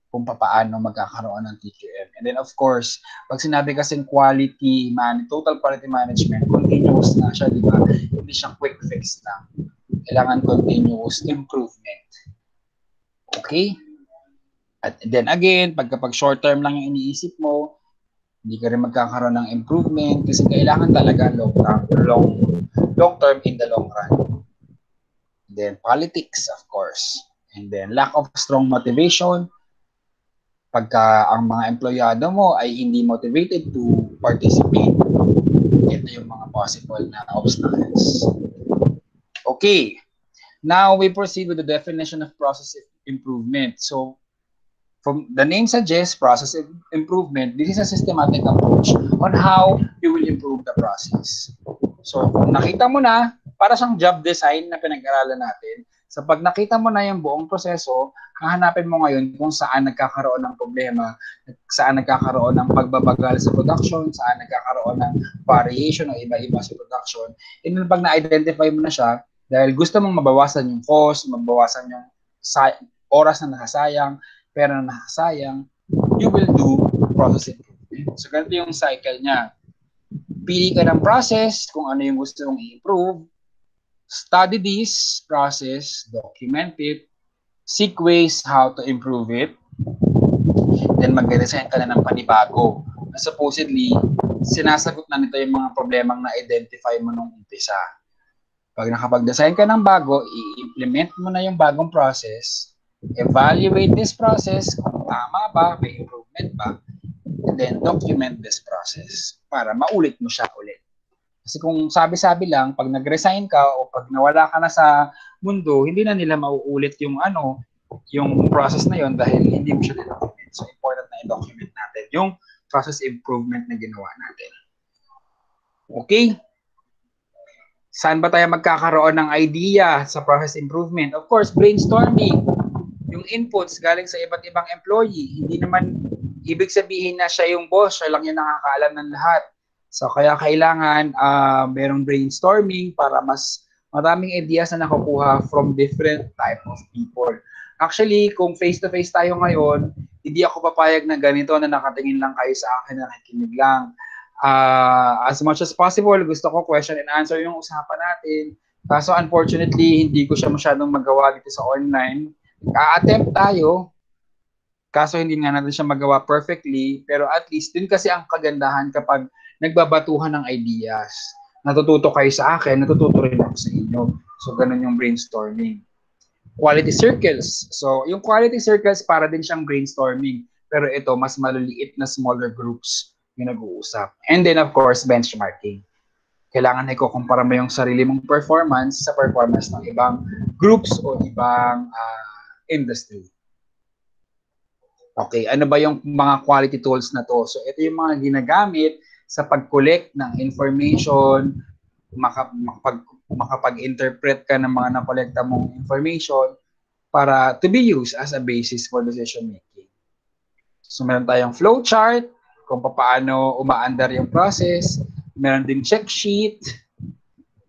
kung paano magkakaroon ng TQM. And then, of course, pag sinabi kasing quality, total quality management, continuous na siya, di ba? Hindi siya quick fix na. Kailangan continuous improvement. Okay? At then again, kapag short term lang yung iniisip mo, hindi ka rin magkakaroon ng improvement kasi kailangan talaga long term in the long run. And then, politics, of course. And then, lack of strong motivation. Pagka ang mga empleyado mo ay hindi motivated to participate, ito yung mga possible na obstacles. Okay, now we proceed with the definition of process improvement. So, from the name suggests process improvement, this is a systematic approach on how you will improve the process. So, kung nakita mo na, para siyang job design na pinag-aralan natin, sa pag nakita mo na yung buong proseso, hahanapin mo ngayon kung saan nagkakaroon ng problema, saan nagkakaroon ng pagbabagal sa production, saan nagkakaroon ng variation o iba-iba sa production. And then pag na-identify mo na siya, dahil gusto mong mabawasan yung cost, mabawasan yung oras na nasasayang, pera na nasasayang, you will do process improvement. So ganito yung cycle niya. Pili ka ng process, kung ano yung gusto mong i-improve, study this process, document it, seek ways how to improve it, then mag-design ka na ng panibago na supposedly sinasagot na nito yung mga problemang na-identify mo nung umpisa. Pag nakapag-design ka ng bago, i-implement mo na yung bagong process, evaluate this process, kung tama ba, may improvement ba, and then document this process para maulit mo siya ulit. Kasi kung sabi-sabi lang, pag nag-resign ka o pag nawala ka na sa mundo, hindi na nila mauulit yung yung process na yon dahil hindi mo siya document. So important na i-document natin yung process improvement na ginawa natin. Okay? Saan ba tayo magkakaroon ng idea sa process improvement? Of course, brainstorming. Yung inputs galing sa iba't ibang employee. Hindi naman ibig sabihin na siya yung boss, siya lang yung nakakaalam ng lahat. So, kaya kailangan merong brainstorming para mas maraming ideas na nakukuha from different type of people. Actually, kung face-to-face tayo ngayon, hindi ako papayag na ganito na nakatingin lang kayo sa akin, nakikinig lang. As much as possible, gusto ko question and answer yung usapan natin. Kaso unfortunately, hindi ko siya masyadong magawa dito sa online. Attempt tayo. Kaso hindi nga natin siya magawa perfectly. Pero at least, din kasi ang kagandahan kapag nagbabatuhan ng ideas. Natututo kayo sa akin, natututo rin ako sa inyo. So, ganun yung brainstorming. Quality circles. So, yung quality circles para din siyang brainstorming. Pero ito, mas maliliit na smaller groups yung nag-uusap. And then, of course, benchmarking. Kailangan na ikukumpara mo yung sarili mong performance sa performance ng ibang groups o ibang industry. Okay, ano ba yung mga quality tools na to? So, ito yung mga ginagamit sa pag-collect ng information, makapag-interpret ka ng mga nakolekta mong information para to be used as a basis for decision making. So, meron tayong flowchart, kung paano umaandar yung process. Meron ding check sheet,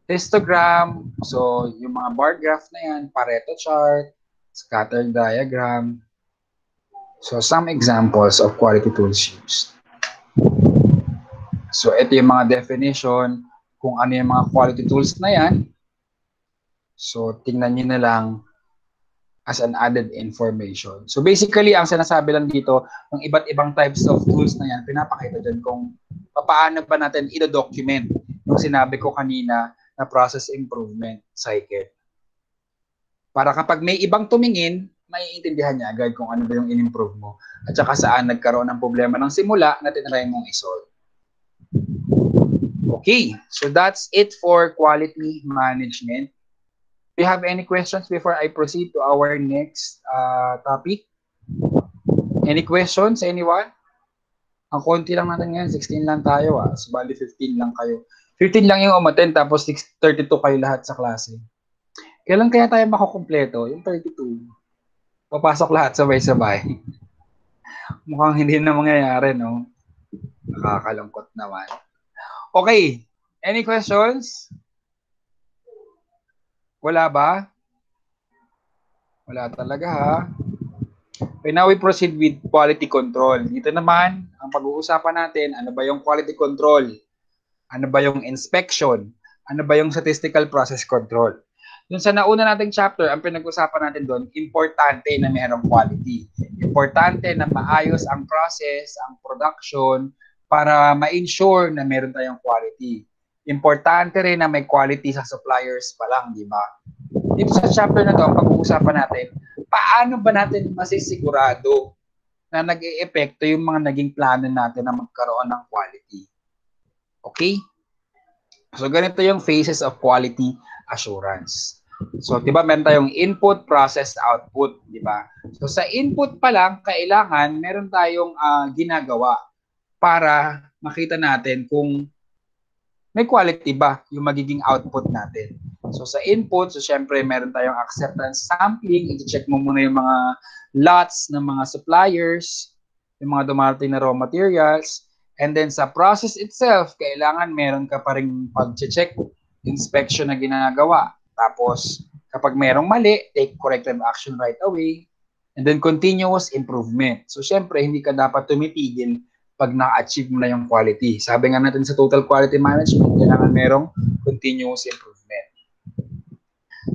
histogram, so yung mga bar graph na yan, Pareto chart, scatter diagram, So, some examples of quality tools used. So, ito yung mga definition kung ano yung mga quality tools na yan. So, tingnan nyo na lang as an added information. So, basically, ang sinasabi lang dito, ng iba't ibang types of tools na yan, pinapakita dyan kung paano ba natin i-document yung sinabi ko kanina na process improvement cycle. Para kapag may ibang tumingin, maiintindihan niya agad kung ano ba yung in-improve mo at saka saan nagkaroon ng problema ng simula na tinry mong isolve. Okay, so that's it for quality management. Do you have any questions before I proceed to our next topic? Any questions, anyone? Ang konti lang natin ngayon, 16 lang tayo So, bali 15 lang kayo. 15 lang yung umattend, tapos 32 kayo lahat sa klase. Kailan kaya tayo makukumpleto? Yung 32. Papasok lahat sabay-sabay. Mukhang hindi na mangyayari, no? Nakakalungkot naman. Okay. Any questions? Wala ba? Wala talaga, ha? Okay, now we proceed with quality control. Dito naman, ang pag-uusapan natin, ano ba yung quality control? Ano ba yung inspection? Ano ba yung statistical process control? Dun sa nauna nating chapter, ang pinag-usapan natin doon, importante na mayroong quality. Importante na maayos ang process, ang production, para ma-ensure na meron tayong quality. Importante rin na may quality sa suppliers pa lang, di ba? Dito sa chapter na to, ang pag-uusapan natin, paano ba natin masisigurado na nag-e-epekto yung mga naging plano natin na magkaroon ng quality? Okay? So, ganito yung phases of quality assurance. So, di ba, meron tayong input, process, output, di ba? So, sa input pa lang, kailangan meron tayong ginagawa para makita natin kung may quality ba yung magiging output natin. So, sa input, so, syempre, meron tayong acceptance sampling. I-check mo muna yung mga lots ng mga suppliers, yung mga dumarating na raw materials. And then, sa process itself, kailangan meron ka pa rin pag-check, inspection na ginagawa. Tapos, kapag merong mali, take corrective action right away. And then, continuous improvement. So, syempre, hindi ka dapat tumitigil pag na-achieve mo na yung quality. Sabi nga natin sa total quality management, kailangan merong continuous improvement.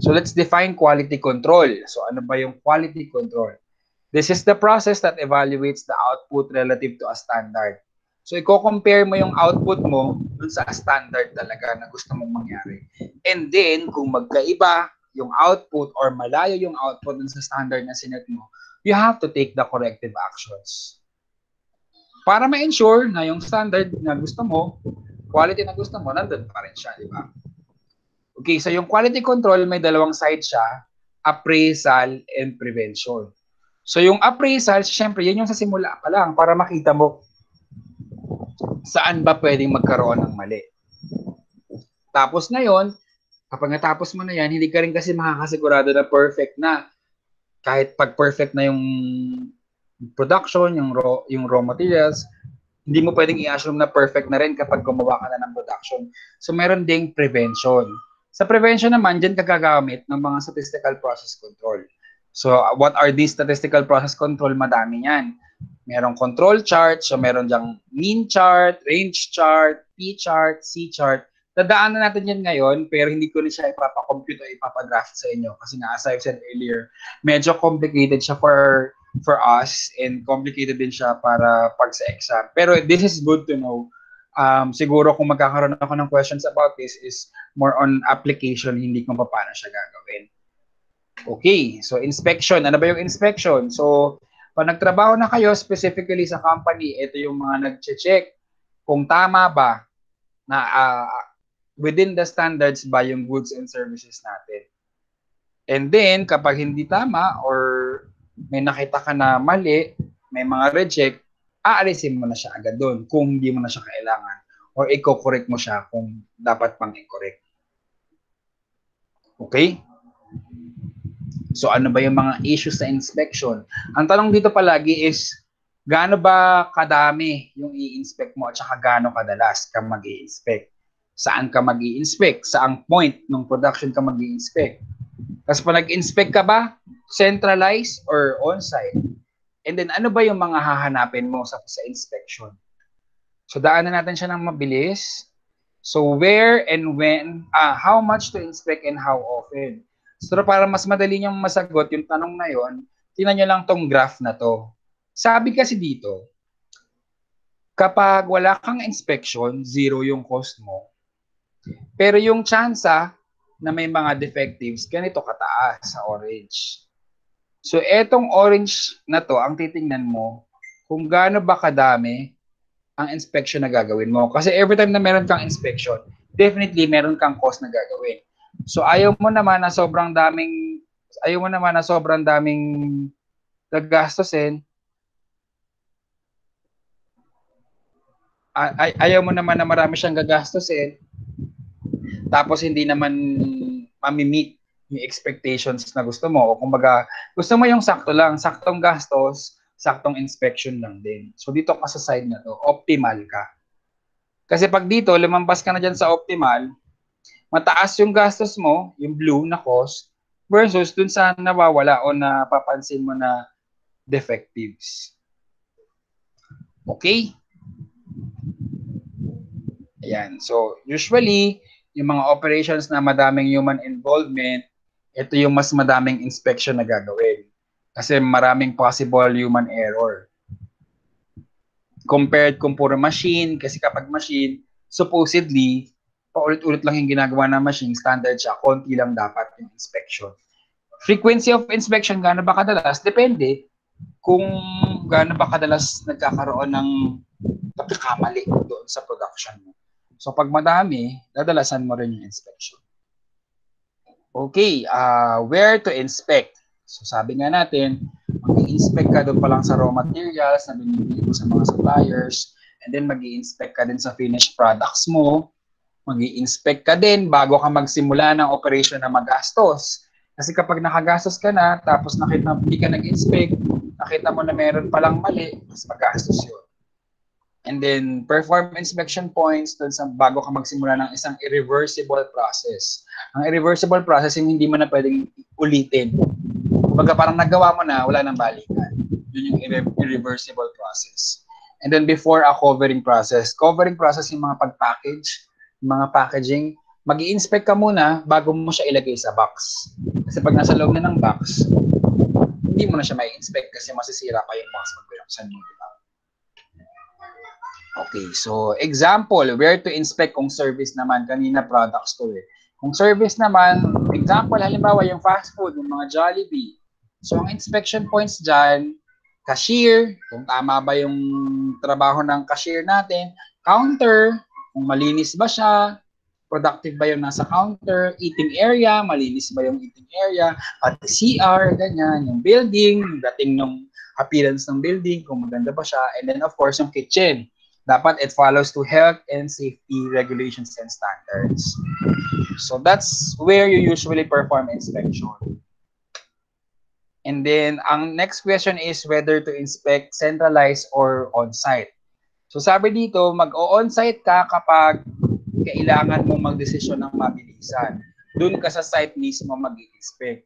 So, let's define quality control. So, ano ba yung quality control? This is the process that evaluates the output relative to a standard. So, i-compare mo yung output mo dun sa standard talaga na gusto mong mangyari. And then, kung magkaiba yung output or malayo yung output dun sa standard na sinet mo, you have to take the corrective actions. Para ma-ensure na yung standard na gusto mo, quality na gusto mo, nandun pa rin siya, di ba? Okay, so yung quality control, may dalawang side siya, appraisal and prevention. So yung appraisal, syempre, yun yung sa simula pa lang para makita mo saan ba pwedeng magkaroon ng mali. Tapos na yon, kapag natapos mo na yan, hindi ka rin kasi makakasigurado na perfect na. Kahit pag perfect na yung production, yung raw materials, hindi mo pwedeng i-assume na perfect na rin kapag gumawa ka na ng production. So meron ding prevention. Sa prevention naman, dyan ka gagamit ng mga statistical process control. So what are these statistical process control? Madami yan. Merong control chart, so meron dyang mean chart, range chart, P chart, C chart. Dadaanan natin yan ngayon, pero hindi ko na siya ipapakompute o ipapadraft sa inyo. Kasi nga, as I've said earlier, medyo complicated siya for us and complicated din siya para pag sa exam. Pero this is good to know. Siguro kung magkakaroon ako ng questions about this is more on application, hindi kung paano siya gagawin. Okay, so inspection. Ano ba yung inspection? So, pag nagtrabaho na kayo specifically sa company, ito yung mga nag-check kung tama ba na within the standards ba yung goods and services natin. And then, kapag hindi tama or may nakita ka na mali, may mga reject, aalisin mo na siya agad doon kung hindi mo na siya kailangan or i-correct mo siya kung dapat pang i-correct. Okay? So, ano ba yung mga issues sa inspection? Ang tanong dito palagi is, gaano ba kadami yung i-inspect mo at saka gaano kadalas ka mag-i-inspect? Saan ka mag-i-inspect? Saang point ng production ka mag-i-inspect? Kasi pag nag-inspect ka ba, centralized or on-site? And then, ano ba yung mga hahanapin mo sa inspection? So, daanan natin siya ng mabilis. So, where and when, how much to inspect and how often. So, para mas madali niyong masagot yung tanong na yon, tingnan niyo lang tong graph na to. Sabi kasi dito, kapag wala kang inspection, zero yung cost mo. Pero yung tsansa na may mga defectives, ganito kataas sa orange. So, etong orange na to, ang titingnan mo, kung gaano ba kadami ang inspection na gagawin mo. Kasi every time na meron kang inspection, definitely meron kang cost na gagawin. So, ayaw mo naman na sobrang daming gagastusin. Ayaw mo naman na marami siyang gagastusin. Tapos hindi naman mami-meet yung expectations na gusto mo. O kumbaga, gusto mo yung sakto lang, saktong gastos, saktong inspection lang din. So dito ka sa side na to, optimal ka. Kasi pag dito, lumampas ka na dyan sa optimal, mataas yung gastos mo, yung blue na cost, versus dun sa nawawala o napapansin mo na defectives. Okay? Ayan. So, usually, yung mga operations na madaming human involvement, ito yung mas madaming inspection na gagawin. Kasi maraming possible human error. Compared kung puro machine, kasi kapag machine, supposedly, paulit-ulit lang yung ginagawa ng machine, standard siya, konti lang dapat yung inspection. Frequency of inspection, gaano ba kadalas? Depende kung gaano ba kadalas nagkakaroon ng pagkakamali doon sa production mo. So pag madami, dadalasan mo rin yung inspection. Okay, where to inspect? So sabi nga natin, mag-i-inspect ka doon pa lang sa raw materials na binibili mo sa mga suppliers, and then mag-i-inspect ka din sa finished products mo, mag-i-inspect ka din bago ka magsimula ng operation na magastos. Kasi kapag nakagastos ka na, tapos hindi ka nag-inspect, nakita mo na meron palang mali, mas magastos yun. And then, perform inspection points doon sa bago ka magsimula ng isang irreversible process. Ang irreversible process, yung hindi mo na pwedeng ulitin. Kumbaga parang nagawa mo na, wala nang balikan. Yun yung irreversible process. And then before a covering process yung mga pag-package, yung mga packaging, mag-i-inspect ka muna bago mo siya ilagay sa box. Kasi pag nasa loob na ng box, hindi mo na siya mai-inspect kasi masisira pa yung box pag binuksan mo. Okay, so example, where to inspect kung service naman, kanina products to eh. Kung service naman, example, halimbawa yung fast food, yung mga Jollibee. So ang inspection points dyan, cashier, kung tama ba yung trabaho ng cashier natin, counter, kung malinis ba siya, productive ba yung nasa counter, eating area, malinis ba yung eating area, at CR, ganyan, yung building, yung dating ng appearance ng building, kung maganda ba siya, and then of course yung kitchen. Dapat it follows to health and safety regulations and standards. So that's where you usually perform inspection. And then, ang next question is whether to inspect centralized or on-site. So sabi dito, mag-o-on-site ka kapag kailangan mo magdesisyon ng mabilisan. Doon ka sa site mismo mag-i-inspect.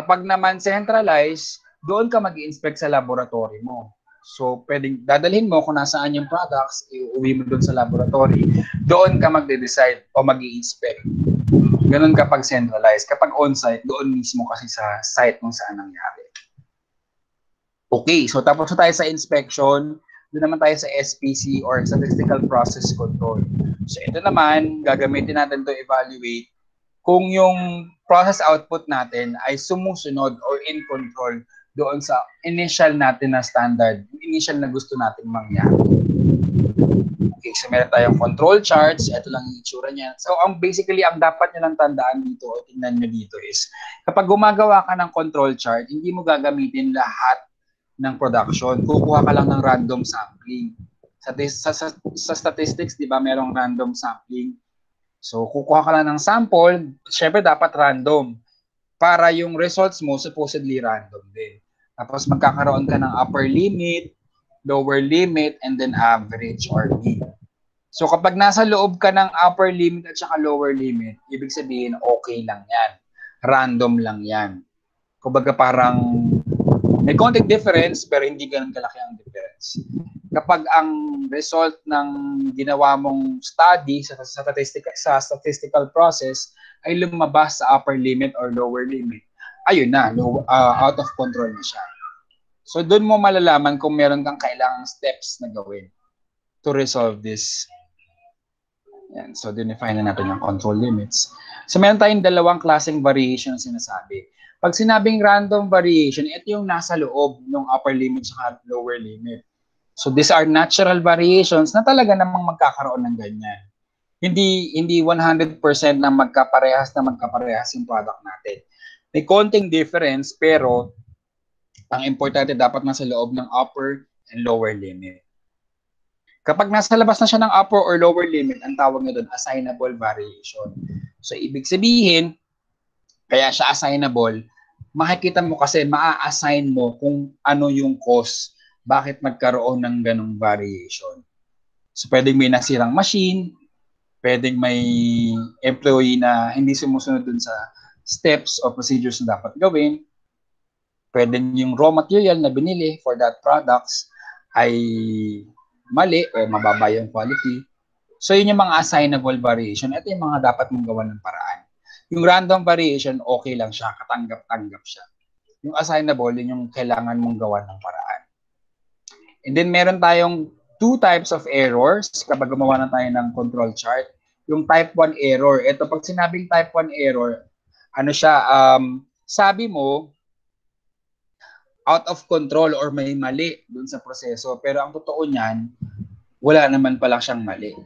Kapag naman centralized, doon ka mag-i-inspect sa laboratory mo. So, pwedeng dadalhin mo kung nasaan yung products, iuwi mo doon sa laboratory, doon ka magde-decide o mag-i-inspect. Ganun kapag centralized. Kapag on-site, doon mismo kasi sa site kung saan nangyari. Okay, so tapos na tayo sa inspection, doon naman tayo sa SPC or Statistical Process Control. So, ito naman, gagamitin natin to evaluate kung yung process output natin ay sumusunod or in control doon sa initial natin na standard, yung initial na gusto natin mangyari. Okay, so meron tayong control charts, ito lang yung itsura niya. So, basically, ang dapat nyo lang tandaan dito o tingnan nyo dito is, kapag gumagawa ka ng control chart, hindi mo gagamitin lahat ng production. Kukuha ka lang ng random sampling. Sa statistics, di ba, merong random sampling. So, kukuha ka lang ng sample, syempre dapat random. Para yung results mo, supposedly random din. Tapos magkakaroon ka ng upper limit, lower limit, and then average or mean. So kapag nasa loob ka ng upper limit at saka lower limit, ibig sabihin okay lang yan. Random lang yan. Kumbaga parang May konting difference pero hindi ganun kalaki ang difference. Kapag ang result ng ginawa mong study sa statistical process ay lumabas sa upper limit or lower limit, ayun na, out of control na siya. So doon mo malalaman kung meron kang kailangang steps na gawin to resolve this. Yan. So define na natin yung control limits. So meron tayong dalawang klaseng variation sinasabi. Pag sinabing random variation, ito yung nasa loob ng upper limit at lower limit. So these are natural variations na talaga namang magkakaroon ng ganyan. Hindi 100% na magkaparehas yung product natin. May konting difference pero ang importante dapat nasa loob ng upper and lower limit. Kapag nasa labas na siya ng upper or lower limit, ang tawag nyo doon assignable variation. So ibig sabihin, kaya siya assignable, makikita mo kasi maa-assign mo kung ano yung cause, bakit magkaroon ng ganong variation. So pwedeng may nasirang machine, pwedeng may employee na hindi sumusunod dun sa steps or procedures na dapat gawin, pwedeng yung raw material na binili for that products ay mali o mababa yung quality. So yun yung mga assignable variation. Ito yung mga dapat mong gawan ng paraan. Yung random variation, okay lang siya, katanggap-tanggap siya. Yung assignable, yun yung kailangan mong gawan ng paraan. And then meron tayong two types of errors kapag gumawa na tayo ng control chart. Yung type 1 error. Ito, pag sinabing type 1 error, ano siya, sabi mo, out of control or may mali dun sa proseso. Pero ang totoo niyan, wala naman pala siyang mali.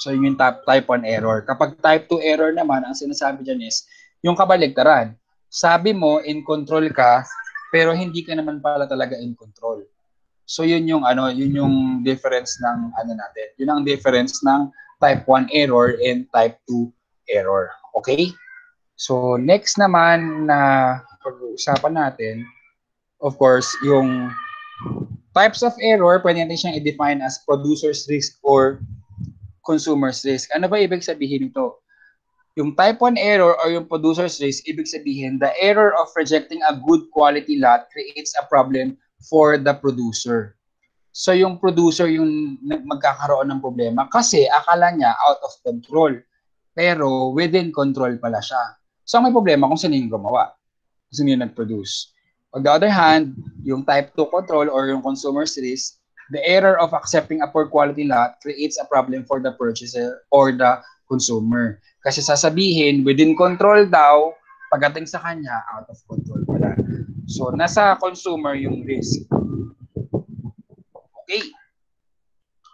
So yun yung type 1 error. Kapag type 2 error naman, ang sinasabi dyan is, yung kabaligtaran. Sabi mo, in control ka, pero hindi ka naman pala talaga in control. So yun yung difference ng natin. Yun ang difference ng type 1 error and type 2 error. Okay? So next naman na pag-uusapan natin, of course, yung types of error, pwede natin siyang i-define as producer's risk or consumer's risk. Ano ba ibig sabihin nito? Yung type 1 error or yung producer's risk, ibig sabihin, the error of rejecting a good quality lot creates a problem for the producer. So yung producer yung magkakaroon ng problema kasi akala niya out of control. Pero within control pala siya. So may problema kung sino yung gumawa. Kung sino yung nag-produce. On the other hand, yung type 2 control or yung consumer's risk, the error of accepting a poor quality lot creates a problem for the purchaser or the consumer. Kasi sasabihin, within control daw, pagdating sa kanya, out of control pala. So, nasa consumer yung risk. Okay.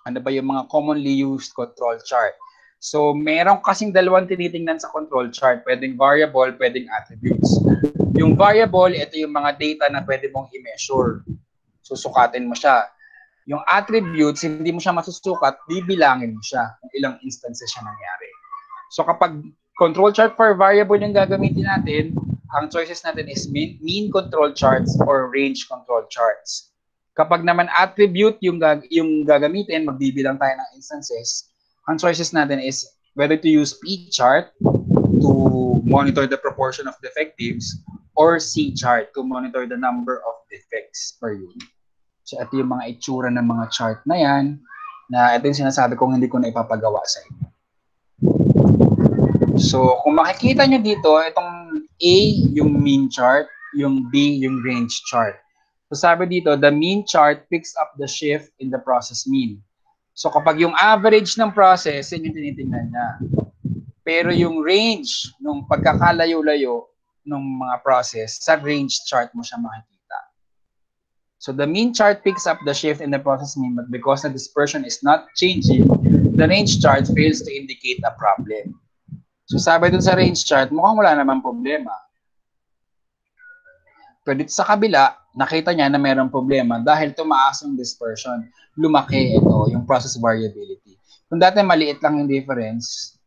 Ano ba yung mga commonly used control chart? So, meron kasing dalawang tinitingnan sa control chart. Pwedeng variable, pwedeng attributes. Yung variable, ito yung mga data na pwede mong i-measure. Susukatin mo siya. Yung attributes, hindi mo siya masusukat, bibilangin mo siya kung ilang instances siya nangyari. So, kapag control chart for variable yung gagamitin natin, ang choices natin is mean control charts or range control charts. Kapag naman attribute yung gagamitin, magbibilang tayo ng instances, ang choices natin is whether to use P chart to monitor the proportion of defectives or C chart to monitor the number of defects per unit. So ito yung mga itsura ng mga chart na yan, na ito yung sinasabi kong hindi ko na ipapagawa sa inyo. So kung makikita nyo dito, itong A, yung mean chart, yung B, yung range chart. So sabi dito, the mean chart picks up the shift in the process mean. So kapag yung average ng process, yun yung tinitingnan niya. Pero yung range ng pagkakalayo-layo ng mga process, sa range chart mo siya makikita. So the mean chart picks up the shift in the process mean, but because the dispersion is not changing, the range chart fails to indicate a problem. So sabi dun sa range chart, mukhang wala naman problema. Pero dito sa kabila, nakita niya na mayroong problema dahil tumaas yung dispersion. Lumaki ito, yung process variability. Kung dati maliit lang yung difference,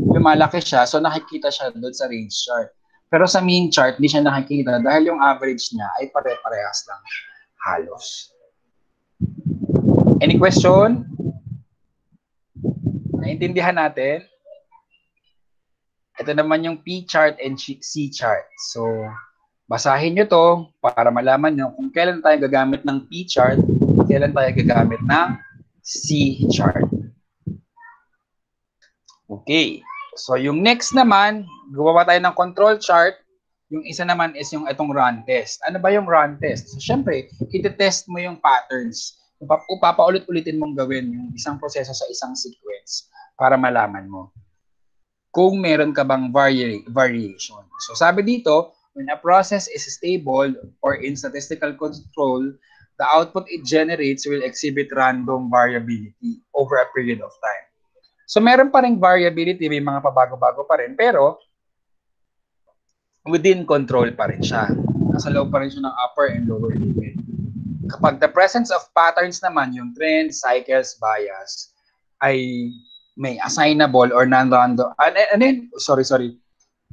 lumalaki siya, so nakikita siya doon sa range chart. Pero sa mean chart, hindi siya nakikita dahil yung average niya ay pare-parehas lang halos. Any question? Naintindihan natin? Ito naman yung P chart and C chart. So, Basahin nyo to para malaman nyo kung kailan tayo gagamit ng P-chart, kailan tayo gagamit ng C-chart. Okay. So, yung next naman, gumawa tayo ng control chart. Yung isa naman is yung itong run test. Ano ba yung run test? So, syempre, iti-test mo yung patterns. Papaulit-ulitin mong gawin yung isang proseso sa isang sequence para malaman mo kung meron ka bang variation. So, sabi dito, when a process is stable or in statistical control, the output it generates will exhibit random variability over a period of time. So, meron pa rin variability, may mga pabago-bago pa rin, pero within control pa rin siya. Nasa loob pa rin siya ng upper and lower limit. Kapag the presence of patterns naman, yung trend, cycles, bias, ay may assignable or non-random.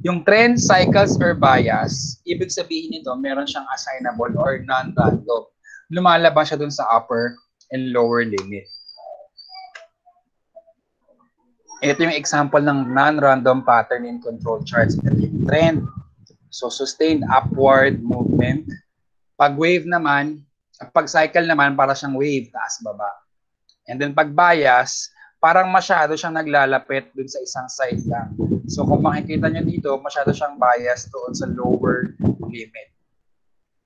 Yung trend, cycles, or bias, ibig sabihin nito, meron siyang assignable or non-random. Lumalabas siya dun sa upper and lower limit. Ito yung example ng non-random pattern in control charts. Ito yung trend. So, sustained upward movement. Pag wave naman, pag cycle naman, para siyang wave, taas-baba. And then pag bias, parang masyado siyang naglalapit dun sa isang side lang. So, kung makikita nyo dito, masyado siyang bias doon sa lower limit.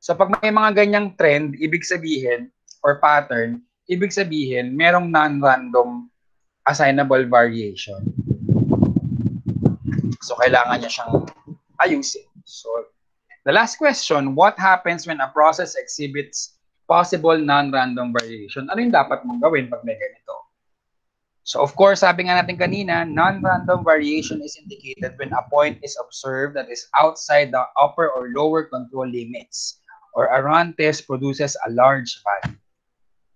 So, pag may mga ganyang trend, ibig sabihin, or pattern, ibig sabihin, merong non-random assignable variation. So, kailangan niya siyang ayusin. So, the last question, what happens when a process exhibits possible non-random variation? Ano yung dapat mong gawin pag may ganito? So, of course, sabi nga natin kanina, non-random variation is indicated when a point is observed that is outside the upper or lower control limits, or a run test produces a large value.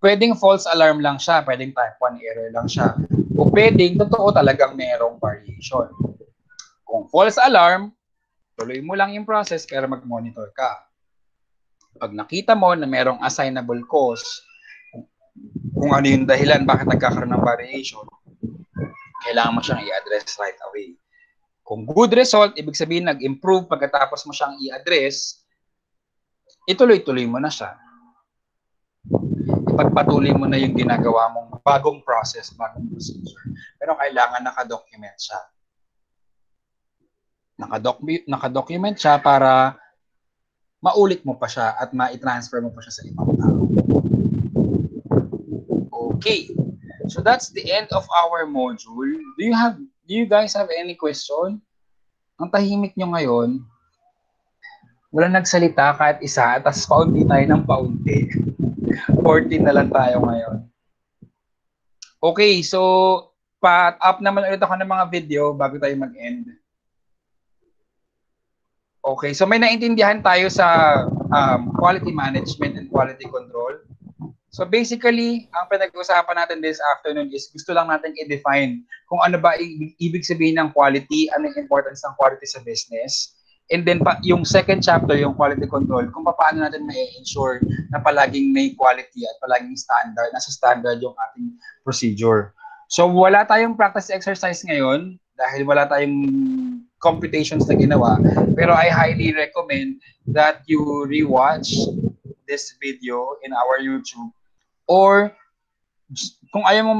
Pwedeng false alarm lang siya, pwedeng type 1 error lang siya, o pwedeng totoo talagang merong variation. Kung false alarm, tuloy mo lang yung process pero mag-monitor ka. Pag nakita mo na merong assignable cause, kung ano yung dahilan bakit nagkakaroon ng variation, kailangan mo siyang i-address right away. Kung good result, ibig sabihin nag-improve pagkatapos mo siyang i-address, ituloy-tuloy mo na siya. Ipagpatuloy mo na yung ginagawa mong bagong process, bagong procedure. Pero kailangan nakadocument siya. Nakadocument siya para maulit mo pa siya at ma-transfer mo pa siya sa ibang tao. Okay. So that's the end of our module. Do you guys have any question? Ang tahimik nyo ngayon, wala nagsalita kahit isa, tapos paunti tayo ng paunti. 14 na lang tayo ngayon. Okay, so pa-up naman ulit ako ng mga video bago tayo mag-end. Okay, so may naintindihan tayo sa quality management and quality control. So basically, ang pinag-usapan natin this afternoon is gusto lang natin i-define kung ano ba ibig sabihin ng quality, ano yung importance ng quality sa business. And then yung second chapter, yung quality control, kung paano natin ma-ensure na palaging may quality at palaging standard, nasa standard yung ating procedure. So wala tayong practice exercise ngayon dahil wala tayong computations na ginawa. Pero I highly recommend that you rewatch this video in our YouTube. Or kung ayaw mo